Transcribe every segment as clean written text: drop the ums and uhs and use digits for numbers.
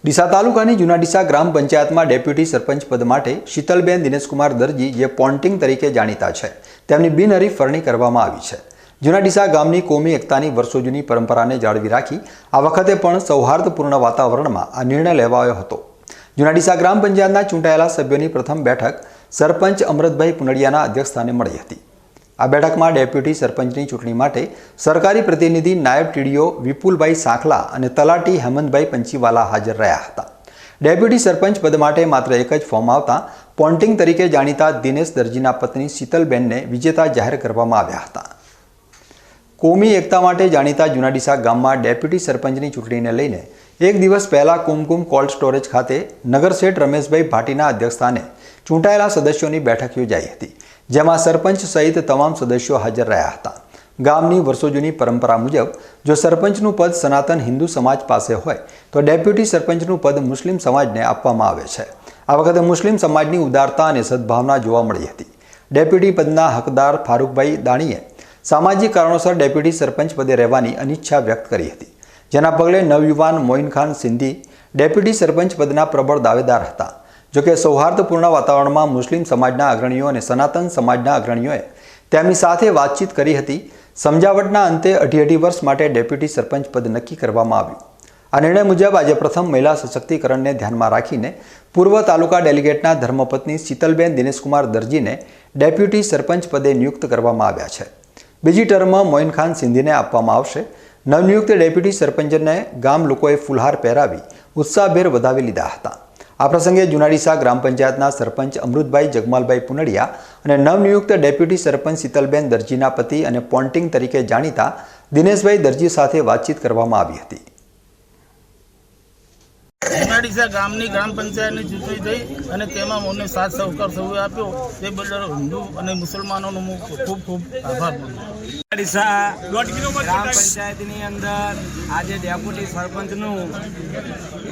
ડીસા તાલુકાની જૂના ડીસા ગ્રામ પંચાયતમાં ડેપ્યુટી સરપંચ પદ માટે શીતલબેન દિનેશકુમાર દરજી જે પોન્ટિંગ તરીકે જાણીતા છે તેમની બિનહરીફ વરણી કરવામાં આવી છે। જૂના ડીસા ગામની કોમી એકતાની વર્ષો જૂની પરંપરાને જાળવી રાખી આ વખતે પણ સૌહાર્દપૂર્ણ વાતાવરણમાં આ નિર્ણય લેવાયો હતો। જૂના ડીસા ગ્રામ પંચાયતના ચૂંટાયેલા સભ્યોની પ્રથમ બેઠક સરપંચ અમૃતભાઈ પુનડિયાના અધ્યક્ષસ્થાને મળી હતી। આ બેઠકમાં ડેપ્યુટી સરપંચની ચૂંટણી માટે સરકારી પ્રતિનિધિ નાયબ ટીડીઓ વિપુલભાઈ સાંખલા અને તલાટી હેમંતભાઈ પંચીવાલા હાજર રહ્યા હતા। ડેપ્યુટી સરપંચ પદ માટે માત્ર એક જ ફોર્મ આવતા પોન્ટિંગ તરીકે જાણીતા દિનેશ દરજીના પત્ની શીતલબેનને વિજેતા જાહેર કરવામાં આવ્યા હતા। કોમી એકતા માટે જાણીતા જૂના ડીસા ગામમાં ડેપ્યુટી સરપંચની ચૂંટણીને લઈને એક દિવસ પહેલા કુમકુમ કોલ્ડ સ્ટોરેજ ખાતે નગરસેઠ રમેશભાઈ ભાટીના અધ્યક્ષસ્થાને ચૂંટાયેલા સદસ્યોની બેઠક યોજાઈ હતી, જેમાં સરપંચ સહિત તમામ સદસ્યો હાજર રહ્યા હતા। ગામની વર્ષો જૂની પરંપરા મુજબ જો સરપંચનું પદ સનાતન હિન્દુ સમાજ પાસે હોય તો ડેપ્યુટી સરપંચનું પદ મુસ્લિમ સમાજને આપવામાં આવે છે। આ વખતે મુસ્લિમ સમાજની ઉદારતા અને સદભાવના જોવા મળી હતી। ડેપ્યુટી પદના હકદાર ફારૂકભાઈ દાણીએ સામાજિક કારણોસર ડેપ્યુટી સરપંચ પદે રહેવાની અનિચ્છા વ્યક્ત કરી હતી, જેના પગલે નવયુવાન મોઇનખાન સિંધી ડેપ્યુટી સરપંચ પદના પ્રબળ દાવેદાર હતા। જોકે સૌહાર્દપૂર્ણ વાતાવરણમાં મુસ્લિમ સમાજના અગ્રણીઓ અને સનાતન સમાજના અગ્રણીઓએ તેમની સાથે વાતચીત કરી હતી। સમજાવટના અંતે 2.5 વર્ષ માટે ડેપ્યુટી સરપંચ પદ નક્કી કરવામાં આવ્યું। આ નિર્ણય મુજબ આજે પ્રથમ મહિલા સશક્તિકરણને ધ્યાનમાં રાખીને પૂર્વ તાલુકા ડેલિગેટના ધર્મપત્ની શીતલબેન દિનેશકુમાર દરજીને ડેપ્યુટી સરપંચ પદે નિયુક્ત કરવામાં આવ્યા છે। બીજી ટર્મ મોઇનખાન સિંધીને આપવામાં આવશે। નવનિયુક્ત ડેપ્યુટી સરપંચને ગામ લોકોએ ફુલહાર પહેરાવી ઉત્સાહભેર વધાવી લીધા હતા। આ પ્રસંગે જૂના ડીસા ગ્રામ પંચાયતના સરપંચ અમૃતભાઈ જગમાલભાઈ પુનડિયા અને નવનિયુક્ત ડેપ્યુટી સરપંચ શીતલબેન દરજીના પતિ અને પોન્ટિંગ તરીકે જાણીતા દિનેશભાઈ દરજી સાથે વાતચીત કરવામાં આવી હતી। જૂના ડીસા ગામની ગ્રામ પંચાયતની ચૂંટણી થઈ અને તેમાં મને સાથ સહકાર સૌએ આપ્યો તે બદલ હિન્દુ અને મુસલમાનોનો હું ખૂબ ખૂબ આભાર માનું છું। ડીસા ગ્રામ પંચાયતની અંદર આજે ડેપ્યુટી સરપંચનું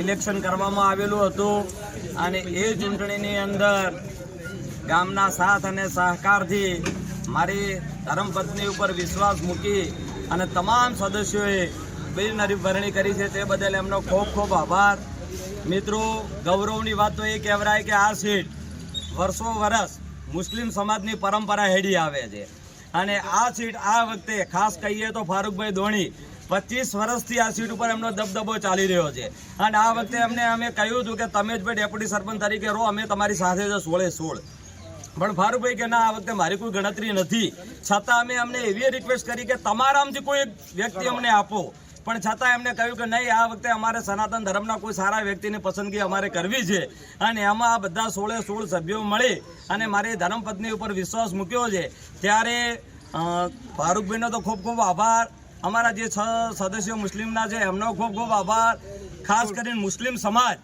ઇલેક્શન કરવામાં આવેલું હતું અને એ ચૂંટણીની અંદર ગામના સાથ અને સહકારથી મારી ધર્મપત્ની ઉપર વિશ્વાસ મૂકી અને તમામ સદસ્યોએ બિનહરીફ વરણી કરી છે તે બદલ એમનો ખૂબ ખૂબ આભાર। મિત્રો, ગૌરવની વાત તો એ કહેવાય કે આ સીટ વર્ષો વર્ષ મુસ્લિમ સમાજની પરંપરા હેડી આવે છે અને આ સીટ આ વખતે ખાસ કહીએ તો ફારૂકભાઈ દોણી 25 વર્ષથી આ સીટ ઉપર એમનો દબદબો ચાલી રહ્યો છે અને આ વખતે અમે કહ્યું હતું કે તમે જ ભાઈ ડેપ્યુટી સરપંચ તરીકે રહો, અમે તમારી સાથે જ 16-16 પણ ફારૂકભાઈ કે ના, આ વખતે મારી કોઈ ગણતરી નથી, છતાં અમે અમને એવી રિક્વેસ્ટ કરી કે તમારામાંથી કોઈ વ્યક્તિ અમને આપો, પણ છતાં એમને કહ્યું કે નહીં, આ વખતે અમારે સનાતન ધર્મના કોઈ સારા વ્યક્તિની પસંદગી અમારે કરવી છે અને એમાં આ બધા 16 સભ્યો મળી અને મારી ધર્મપત્ની ઉપર વિશ્વાસ મૂક્યો છે। ત્યારે ફારૂકભાઈનો તો ખૂબ ખૂબ આભાર, અમારા જે 6 સદસ્યો મુસ્લિમના છે એમનો ખૂબ ખૂબ આભાર, ખાસ કરીને મુસ્લિમ સમાજ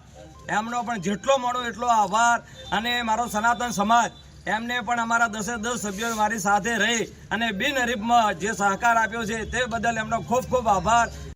એમનો પણ જેટલો મળો એટલો આભાર અને મારો સનાતન સમાજ એમને પણ અમારા 10 સભ્યો મારી સાથે રહી અને બિનહરીફમાં જે સહકાર આપ્યો છે તે બદલ એમનો ખૂબ ખૂબ આભાર।